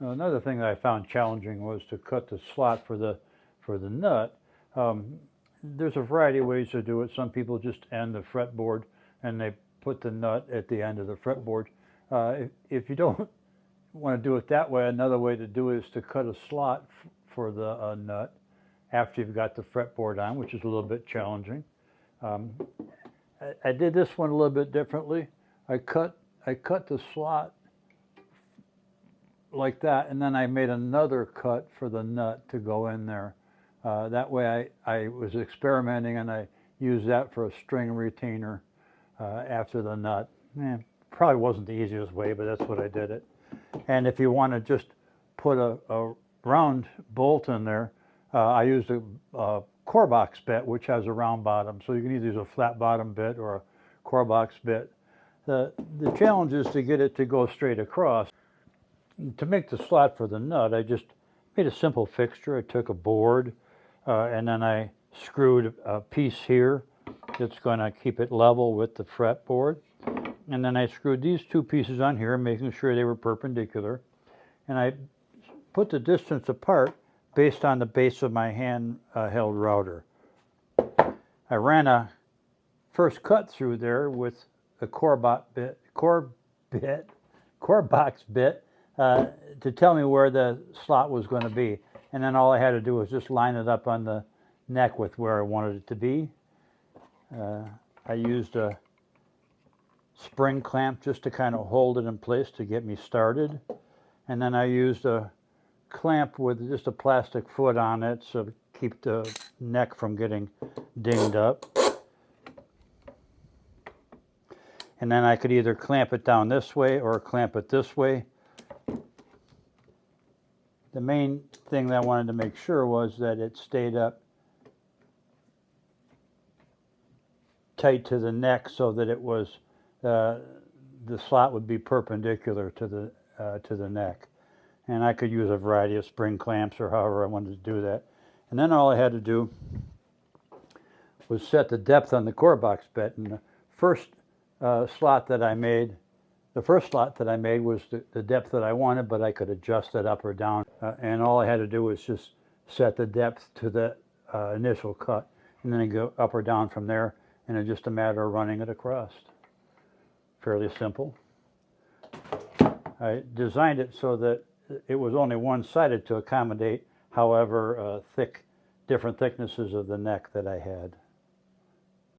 Another thing that I found challenging was to cut the slot for the nut. There's a variety of ways to do it. Some people just end the fretboard and they put the nut at the end of the fretboard. If you don't want to do it that way, another way to do it is to cut a slot for the nut after you've got the fretboard on, which is a little bit challenging. I did this one a little bit differently. I cut the slot like that, and then I made another cut for the nut to go in there. That way I was experimenting, and I used that for a string retainer after the nut. Probably wasn't the easiest way, but that's what I did it. And if you want to just put a round bolt in there, I used a core box bit, which has a round bottom, so you can either use a flat bottom bit or a core box bit. The challenge is to get it to go straight across. To make the slot for the nut, I just made a simple fixture. I took a board and then I screwed a piece here that's going to keep it level with the fretboard. And then I screwed these two pieces on here, making sure they were perpendicular. And I put the distance apart based on the base of my handheld router. I ran a first cut through there with a core box bit to tell me where the slot was going to be. And then all I had to do was just line it up on the neck with where I wanted it to be. I used a spring clamp just to kind of hold it in place to get me started. And then I used a clamp with just a plastic foot on it so to keep the neck from getting dinged up. And then I could either clamp it down this way or clamp it this way. The main thing that I wanted to make sure was that it stayed up tight to the neck so that it was the slot would be perpendicular to the neck. And I could use a variety of spring clamps or however I wanted to do that. And then all I had to do was set the depth on the core box bit. And the first slot that I made was the depth that I wanted, but I could adjust it up or down. And all I had to do was just set the depth to the initial cut, and then I go up or down from there, and it's just a matter of running it across. Fairly simple. I designed it so that it was only one-sided to accommodate however different thicknesses of the neck that I had.